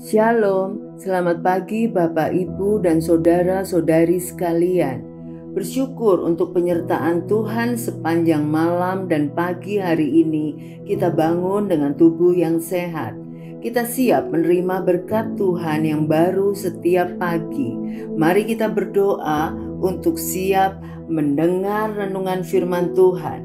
Shalom, selamat pagi Bapak, Ibu, dan saudara-saudari sekalian. Bersyukur untuk penyertaan Tuhan sepanjang malam dan pagi hari ini kita bangun dengan tubuh yang sehat. Kita siap menerima berkat Tuhan yang baru setiap pagi. Mari kita berdoa untuk siap mendengar renungan firman Tuhan.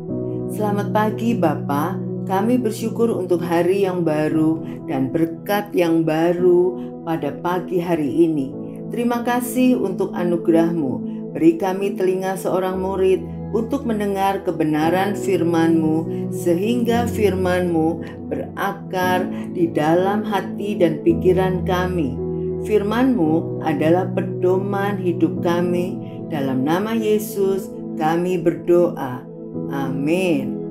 Selamat pagi Bapak. Kami bersyukur untuk hari yang baru dan berkat yang baru pada pagi hari ini. Terima kasih untuk anugerah-Mu. Beri kami telinga seorang murid untuk mendengar kebenaran firman-Mu, sehingga firman-Mu berakar di dalam hati dan pikiran kami. Firman-Mu adalah pedoman hidup kami. Dalam nama Yesus kami berdoa. Amin.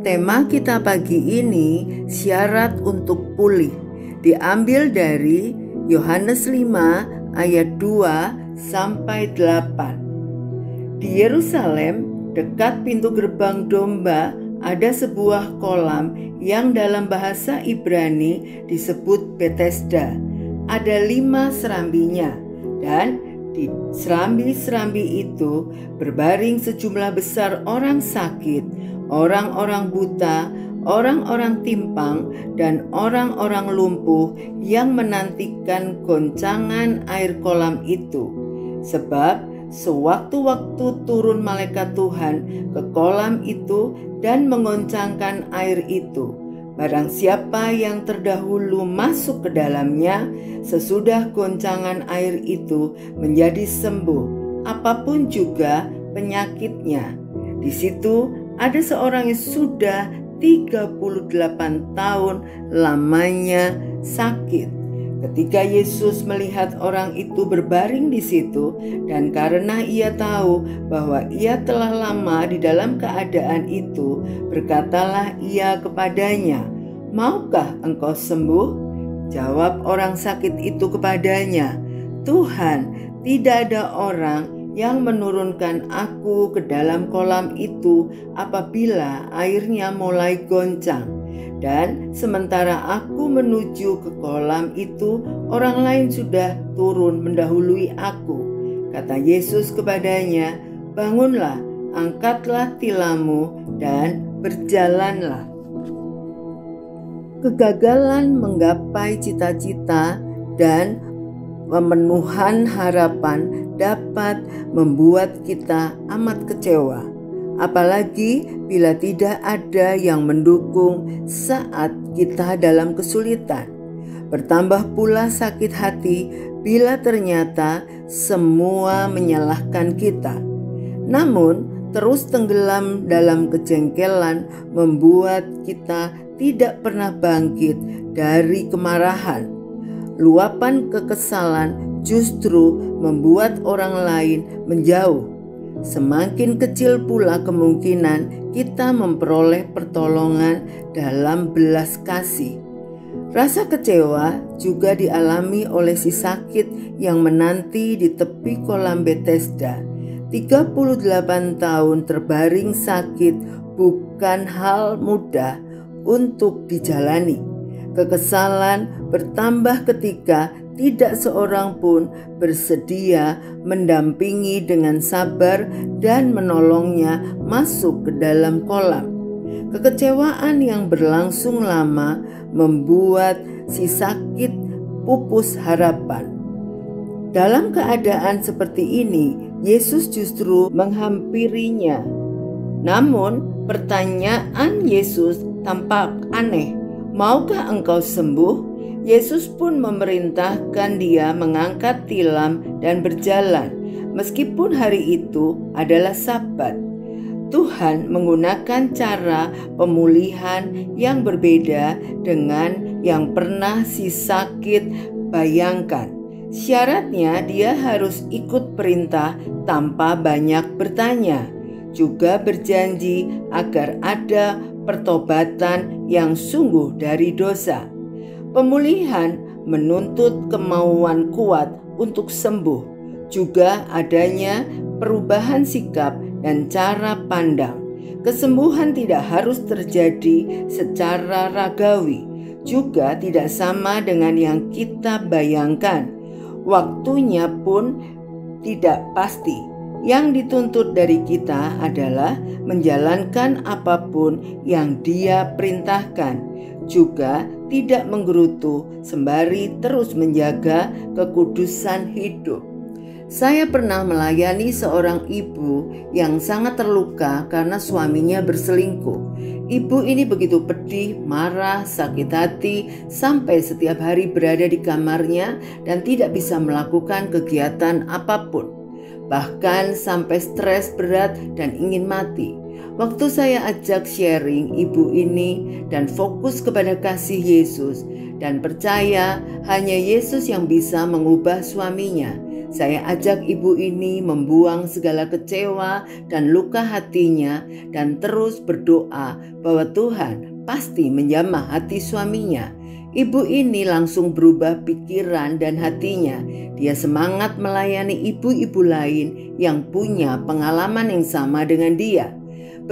Tema kita pagi ini syarat untuk pulih, diambil dari Yohanes 5 ayat 2 sampai 8. Di Yerusalem, dekat pintu gerbang domba, ada sebuah kolam yang dalam bahasa Ibrani disebut Betesda. Ada 5 serambinya, dan di serambi-serambi itu berbaring sejumlah besar orang sakit, orang-orang buta, orang-orang timpang, dan orang-orang lumpuh yang menantikan goncangan air kolam itu. Sebab sewaktu-waktu turun malaikat Tuhan ke kolam itu dan mengoncangkan air itu, barang siapa yang terdahulu masuk ke dalamnya, sesudah goncangan air itu menjadi sembuh, apapun juga penyakitnya. Di situ ada seorang yang sudah 38 tahun lamanya sakit. Ketika Yesus melihat orang itu berbaring di situ, dan karena ia tahu bahwa ia telah lama di dalam keadaan itu, berkatalah ia kepadanya, "Maukah engkau sembuh?" Jawab orang sakit itu kepadanya, "Tuhan, tidak ada orang yang menurunkan aku ke dalam kolam itu apabila airnya mulai goncang. Dan sementara aku menuju ke kolam itu, orang lain sudah turun mendahului aku." Kata Yesus kepadanya, "Bangunlah, angkatlah tilammu dan berjalanlah." Kegagalan menggapai cita-cita dan pemenuhan harapan dapat membuat kita amat kecewa, apalagi bila tidak ada yang mendukung saat kita dalam kesulitan. Bertambah pula sakit hati bila ternyata semua menyalahkan kita. Namun, terus tenggelam dalam kejengkelan membuat kita tidak pernah bangkit dari kemarahan. Luapan kekesalan justru membuat orang lain menjauh. Semakin kecil pula kemungkinan kita memperoleh pertolongan dalam belas kasih. Rasa kecewa juga dialami oleh si sakit yang menanti di tepi kolam Betesda. 38 tahun terbaring sakit bukan hal mudah untuk dijalani. Kekesalan bertambah ketika tidak seorang pun bersedia mendampingi dengan sabar dan menolongnya masuk ke dalam kolam. Kekecewaan yang berlangsung lama membuat si sakit pupus harapan. Dalam keadaan seperti ini, Yesus justru menghampirinya. Namun, pertanyaan Yesus tampak aneh. "Maukah engkau sembuh?" Yesus pun memerintahkan dia mengangkat tilam dan berjalan, meskipun hari itu adalah Sabat. Tuhan menggunakan cara pemulihan yang berbeda dengan yang pernah si sakit bayangkan. Syaratnya dia harus ikut perintah tanpa banyak bertanya, juga berjanji agar ada pertobatan yang sungguh dari dosa. Pemulihan menuntut kemauan kuat untuk sembuh, juga adanya perubahan sikap dan cara pandang. Kesembuhan tidak harus terjadi secara ragawi, juga tidak sama dengan yang kita bayangkan. Waktunya pun tidak pasti. Yang dituntut dari kita adalah menjalankan apapun yang Dia perintahkan, juga tidak menggerutu sembari terus menjaga kekudusan hidup. Saya pernah melayani seorang ibu yang sangat terluka karena suaminya berselingkuh. Ibu ini begitu pedih, marah, sakit hati, sampai setiap hari berada di kamarnya dan tidak bisa melakukan kegiatan apapun. Bahkan sampai stres berat dan ingin mati. Waktu saya ajak sharing ibu ini dan fokus kepada kasih Yesus dan percaya hanya Yesus yang bisa mengubah suaminya, saya ajak ibu ini membuang segala kecewa dan luka hatinya dan terus berdoa bahwa Tuhan pasti menjamah hati suaminya. Ibu ini langsung berubah pikiran dan hatinya. Dia semangat melayani ibu-ibu lain yang punya pengalaman yang sama dengan dia.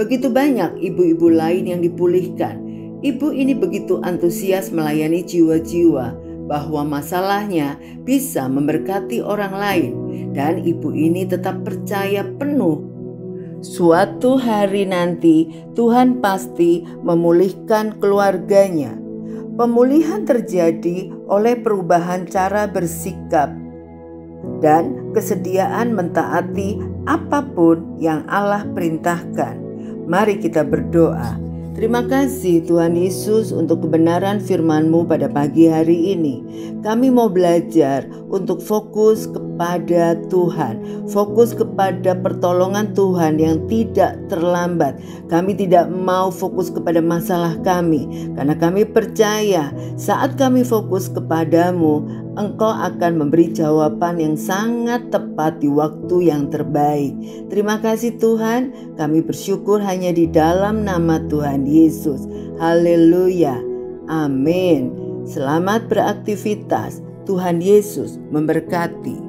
Begitu banyak ibu-ibu lain yang dipulihkan. Ibu ini begitu antusias melayani jiwa-jiwa bahwa masalahnya bisa memberkati orang lain, dan ibu ini tetap percaya penuh suatu hari nanti Tuhan pasti memulihkan keluarganya. Pemulihan terjadi oleh perubahan cara bersikap dan kesediaan mentaati apapun yang Allah perintahkan. Mari kita berdoa. Terima kasih Tuhan Yesus untuk kebenaran firman-Mu pada pagi hari ini. Kami mau belajar untuk fokus kepada Tuhan, fokus kepada pertolongan Tuhan yang tidak terlambat. Kami tidak mau fokus kepada masalah kami, karena kami percaya saat kami fokus kepadamu, Engkau akan memberi jawaban yang sangat tepat di waktu yang terbaik. Terima kasih Tuhan, kami bersyukur hanya di dalam nama Tuhan Yesus. Haleluya. Amin. Selamat beraktivitas. Tuhan Yesus memberkati.